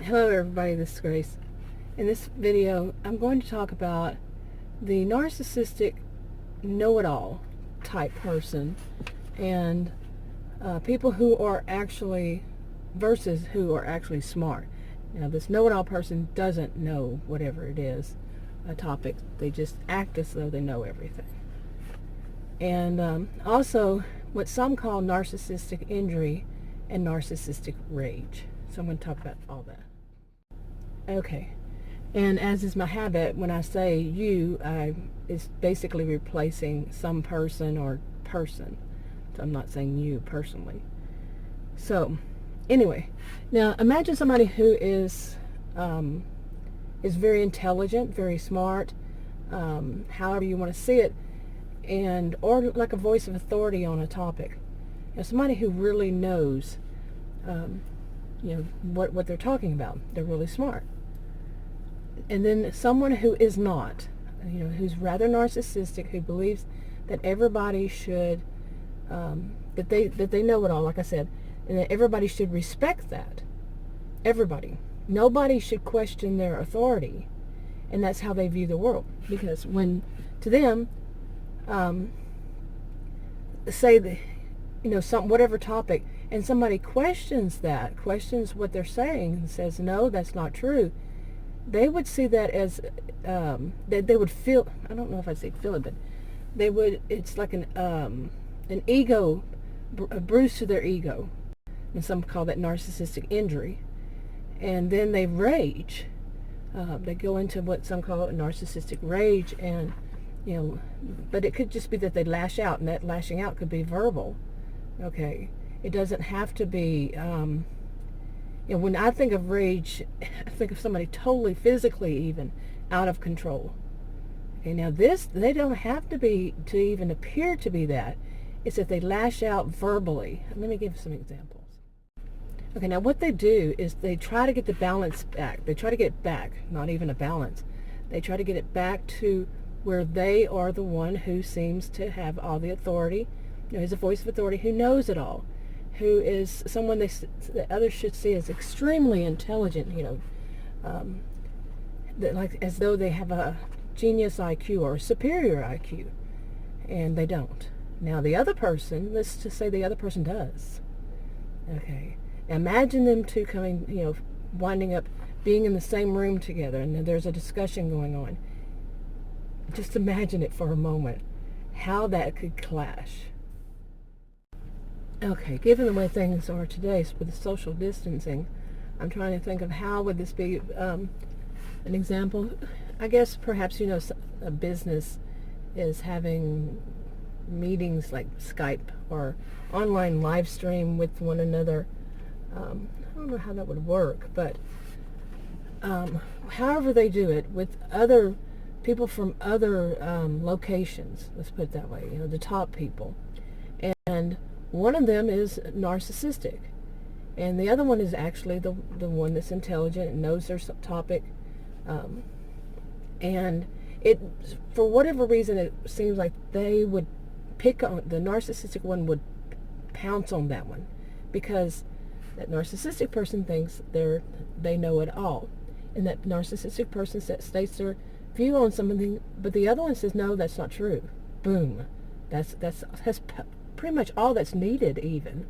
Hello everybody, this is Grace. In this video, I'm going to talk about the narcissistic know-it-all type person and people who are actually, versus who are actually smart. Now, this know-it-all person doesn't know whatever it is, a topic. They just act as though they know everything. And also what some call narcissistic injury and narcissistic rage. So I'm going to talk about all that. Okay, and as is my habit, when I say you, it's basically replacing some person or person. So I'm not saying you personally. So, anyway, now imagine somebody who is very intelligent, very smart, however you want to see it, or like a voice of authority on a topic. Somebody who really knows, what they're talking about. They're really smart. And then someone who is not, who's rather narcissistic, who believes that everybody should, that they know it all, like I said, and that everybody should respect that. Everybody. Nobody should question their authority. And that's how they view the world. Because when, to them, say the, whatever topic, and somebody questions what they're saying, and says, no, that's not true, they would see that as, that they would feel, I don't know if I'd say feel it, but they would, it's like an ego, a bruise to their ego. And some call that narcissistic injury. And then they rage. They go into what some call a narcissistic rage, and, but it could just be that they lash out, and that lashing out could be verbal. Okay. It doesn't have to be, when I think of rage, I think of somebody totally physically even out of control. Okay, now they don't have to be, to even appear to be that. It's that they lash out verbally. Let me give some examples. Okay, now what they do is they try to get the balance back. They try to get it back, not even a balance. They try to get it back to where they are the one who seems to have all the authority, is a voice of authority, who knows it all, who is someone that others should see as extremely intelligent, that, like, as though they have a genius IQ or a superior IQ, and they don't. Now the other person, let's just say the other person does. Okay, imagine them two coming, winding up being in the same room together, and there's a discussion going on. Just imagine it for a moment, how that could clash. Okay, given the way things are today with the social distancing, I'm trying to think of how would this be an example. I guess perhaps, a business is having meetings like Skype or online live stream with one another. I don't know how that would work, but however they do it with other people from other locations, let's put it that way, the top people. And one of them is narcissistic, and the other one is actually the one that's intelligent and knows their topic. And it, for whatever reason, it seems like they would pick on, the narcissistic one would pounce on that one, because that narcissistic person thinks they know it all, and that narcissistic person states their view on something, but the other one says, no, that's not true. Boom. That's pretty much all that's needed, even.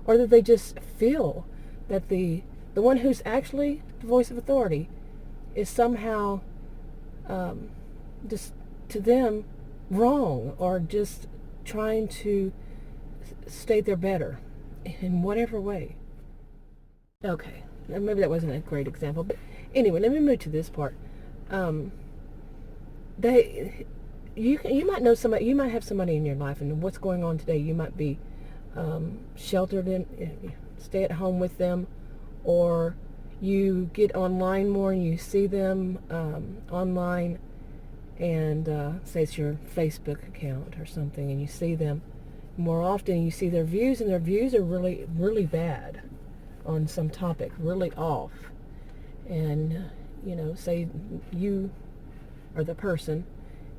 Or that they just feel that the one who's actually the voice of authority is somehow just to them wrong, or just trying to state they're better in whatever way. Okay, maybe that wasn't a great example, but anyway, let me move to this part. You might know somebody, you might have somebody in your life, and what's going on today, you might be sheltered in, stay at home with them, or you get online more and you see them online, and say it's your Facebook account or something, and you see them more often, you see their views, and their views are really, really bad on some topic, really off. And, say you, or the person,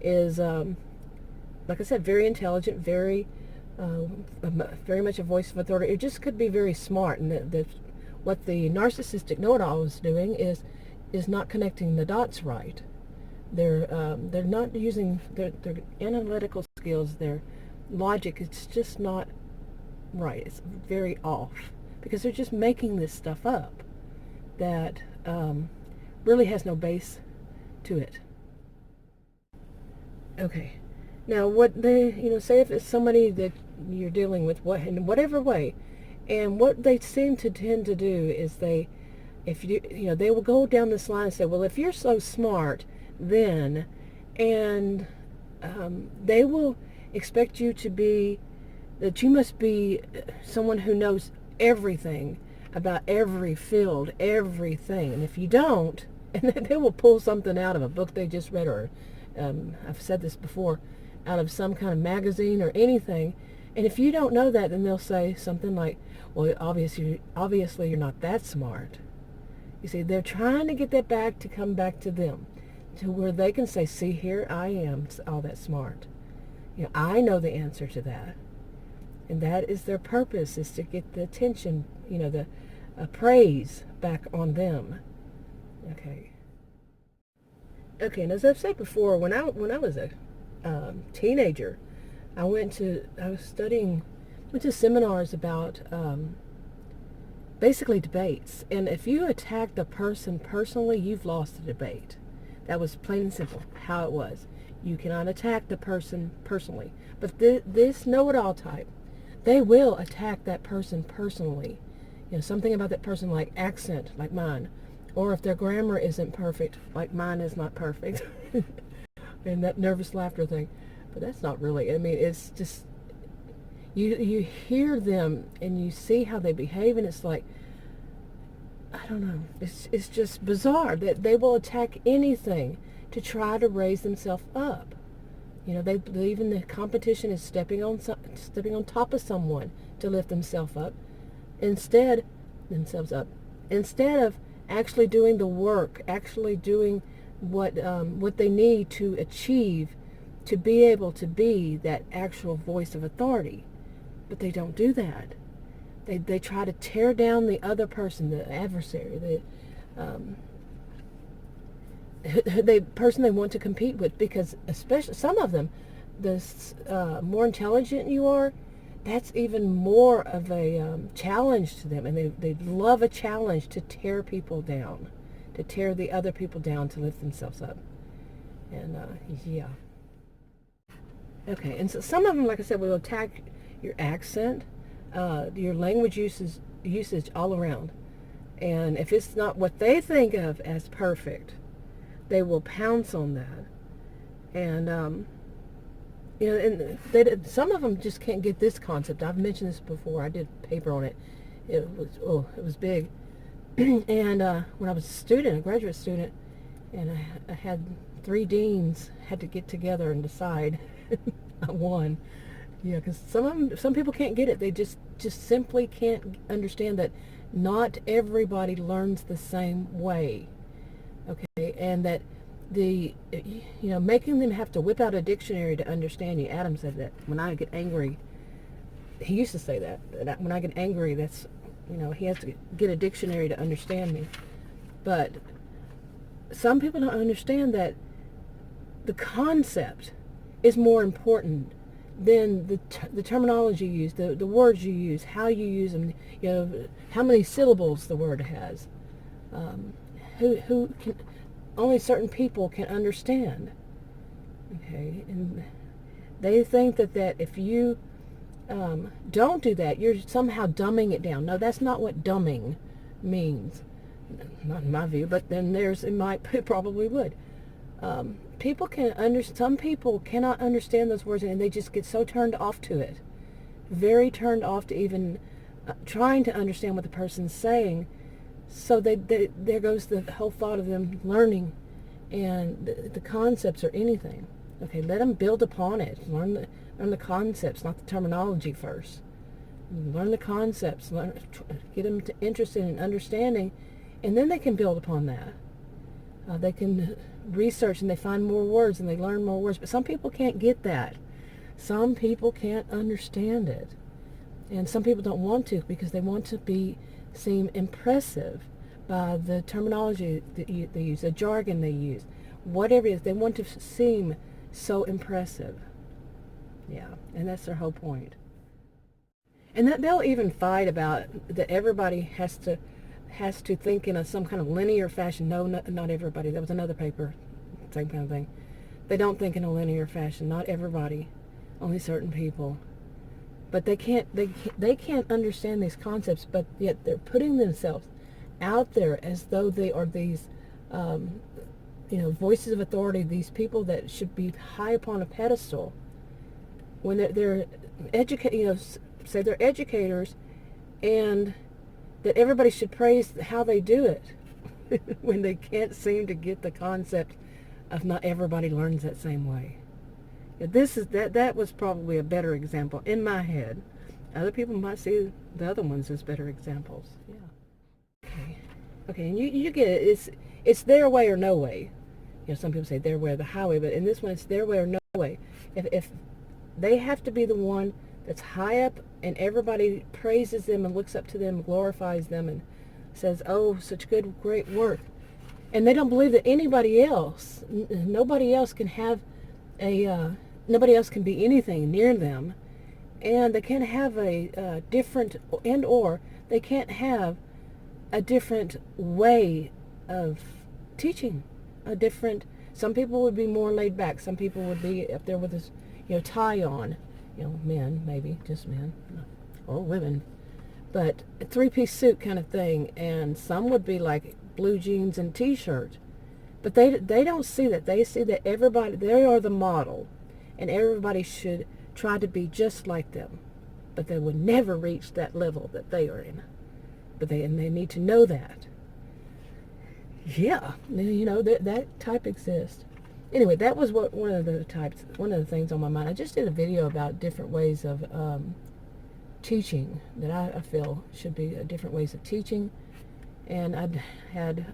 is, like I said, very intelligent, very much a voice of authority. It just could be very smart, and what the narcissistic know-it-all is doing is not connecting the dots right. They're not using their analytical skills, their logic. It's just not right. It's very off because they're just making this stuff up that really has no base to it. Okay, now what they, say if it's somebody that you're dealing with, what in whatever way, and what they seem to tend to do is they will go down this line and say, well, if you're so smart, then, and they will expect you to be, that you must be someone who knows everything about every field, everything. And if you don't, and they will pull something out of a book they just read, or I've said this before, out of some kind of magazine or anything. And if you don't know that, then they'll say something like, well, obviously you're not that smart. You see, they're trying to get that back to come back to them, to where they can say, see, here I am, all that smart. I know the answer to that. And that is their purpose, is to get the attention, the praise back on them. Okay, and as I've said before, when I was a teenager, I went to seminars about basically debates. And if you attack the person personally, you've lost the debate. That was plain and simple how it was. You cannot attack the person personally. But this know-it-all type, they will attack that person personally. Something about that person, like accent, like mine. Or if their grammar isn't perfect, like mine is not perfect. And that nervous laughter thing. But that's not really, it's just, you hear them and you see how they behave, and it's like, I don't know, it's just bizarre that they will attack anything to try to raise themselves up. They believe in the competition is stepping on top of someone to lift themselves up, instead of actually doing the work, actually doing what they need to achieve to be able to be that actual voice of authority. But they don't do that. They try to tear down the other person, the adversary, the person they want to compete with, because especially some of them, the more intelligent you are, that's even more of a challenge to them, and they love a challenge to tear people down, to tear the other people down to lift themselves up. And yeah. Okay, and so some of them, like I said, will attack your accent, your language usage all around. And if it's not what they think of as perfect, they will pounce on that. And and some of them just can't get this concept. I've mentioned this before. I did a paper on it. It was big. And when I was a graduate student, and I had 3 deans had to get together and decide. I won. Yeah, because some people can't get it. They just simply can't understand that not everybody learns the same way. Okay, and that making them have to whip out a dictionary to understand you. Adam said that when I get angry, he used to say that when I get angry, that's, he has to get a dictionary to understand me. But some people don't understand that the concept is more important than the terminology you use, the words you use, how you use them, how many syllables the word has. Who can, only certain people can understand. Okay, and they think that if you don't do that, you're somehow dumbing it down. No, that's not what dumbing means. Not in my view, but then it probably would. Some people cannot understand those words, and they just get so turned off to it, very turned off to even trying to understand what the person's saying. So there goes the whole thought of them learning and the concepts or anything. Okay, let them build upon it. Learn the concepts, not the terminology first. Learn the concepts. Get them interested in understanding, and then they can build upon that. They can research and they find more words and they learn more words. But some people can't get that. Some people can't understand it. And some people don't want to, because they want to be seem impressive by the terminology that they use, the jargon they use, whatever it is. They want to seem so impressive. Yeah, and that's their whole point. And that they'll even fight about that everybody has to think in some kind of linear fashion. No, not everybody. That was another paper, same kind of thing. They don't think in a linear fashion. Not everybody, only certain people. But they can't understand these concepts. But yet they're putting themselves out there as though they are these, voices of authority. These people that should be high upon a pedestal. When they're say they're educators, and that everybody should praise how they do it, when they can't seem to get the concept of not everybody learns that same way. That was probably a better example in my head. Other people might see the other ones as better examples. Yeah. Okay, and you get it. It's their way or no way. Some people say their way or the highway, but in this one, it's their way or no way. If they have to be the one that's high up, and everybody praises them and looks up to them, glorifies them, and says, "Oh, such great work," and they don't believe that anybody else, nobody else can have nobody else can be anything near them, and they can't have a different, or they can't have a different way of teaching. Some people would be more laid back. Some people would be up there with this, tie on. Men, maybe, just men, or women, but a three-piece suit kind of thing, and some would be like blue jeans and t-shirt, but they don't see that. They see that everybody, they are the model, and everybody should try to be just like them, but they would never reach that level that they are in, and they need to know that. Yeah, that type exists. Anyway, that was one of the things on my mind. I just did a video about different ways of teaching that I feel should be different ways of teaching. And I had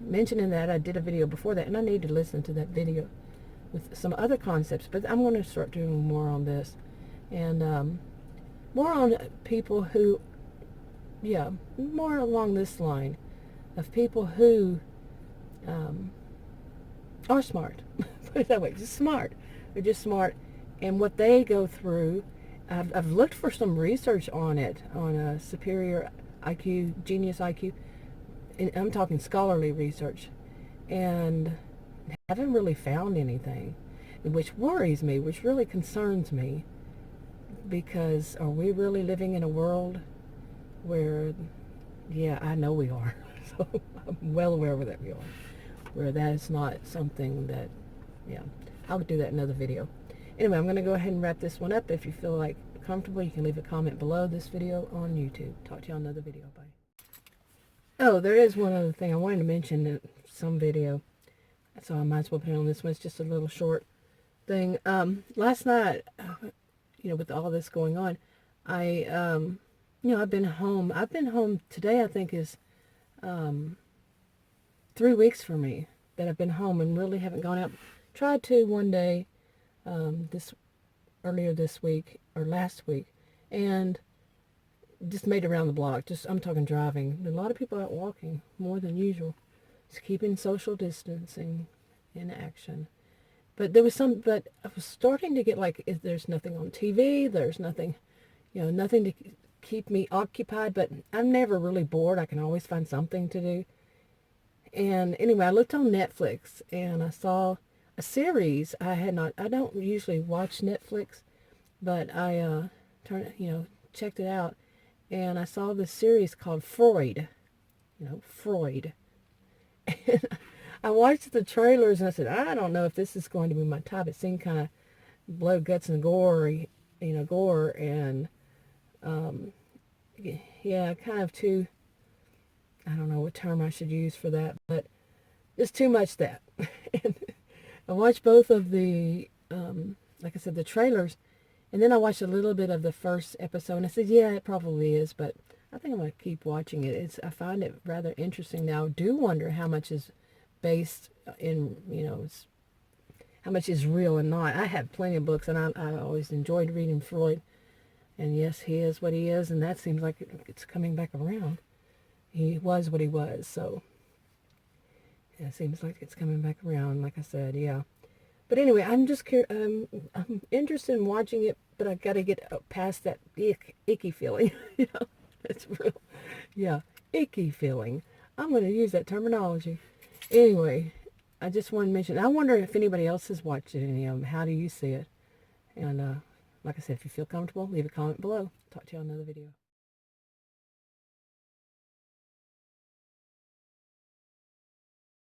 mentioned in that I did a video before that, and I need to listen to that video with some other concepts. But I'm going to start doing more on this, and more on people who, more along this line of people who are smart. Put it that way, just smart. They're just smart, and what they go through. I've looked for some research on it, on superior IQ, genius IQ, and I'm talking scholarly research, and haven't really found anything, which worries me, which really concerns me, because are we really living in a world where, I know we are, so I'm well aware that we are, where that is not something that, I'll do that in another video. Anyway, I'm going to go ahead and wrap this one up. If you feel like comfortable, you can leave a comment below this video on YouTube. Talk to you on another video. Bye. Oh, there is one other thing I wanted to mention in some video, so I might as well put it on this one. It's just a little short thing. Last night, with all this going on, I've been home. I've been home today. I think is 3 weeks for me that I've been home and really haven't gone out. Tried to one day, earlier this week or last week, and just made it around the block. I'm talking driving. A lot of people out walking more than usual. Just keeping social distancing in action. But I was starting to get there's nothing on TV. There's nothing, nothing to keep me occupied. But I'm never really bored. I can always find something to do. And anyway, I looked on Netflix and I saw a series. I don't usually watch Netflix, but I checked it out, and I saw this series called Freud. Freud. And I watched the trailers and I said, I don't know if this is going to be my type. It seemed kind of blood, guts, and gore, and kind of too, I don't know what term I should use for that, but just too much that. And I watched both of the, like I said, the trailers, and then I watched a little bit of the first episode, and I said, yeah, it probably is, but I think I'm going to keep watching it. I find it rather interesting now. I do wonder how much is based in, how much is real and not. I have plenty of books, and I always enjoyed reading Freud, and yes, he is what he is, and that seems like it's coming back around. he was what he was. So yeah, it seems like it's coming back around, like I said, yeah. But anyway, I'm just I'm interested in watching it, but I got to get past that icky feeling. You know, it's real, yeah, icky feeling. I'm going to use that terminology. Anyway, I just wanted to mention. I wonder if anybody else has watched any of them. How do you see it? And like I said, if you feel comfortable, leave a comment below. Talk to you on another video.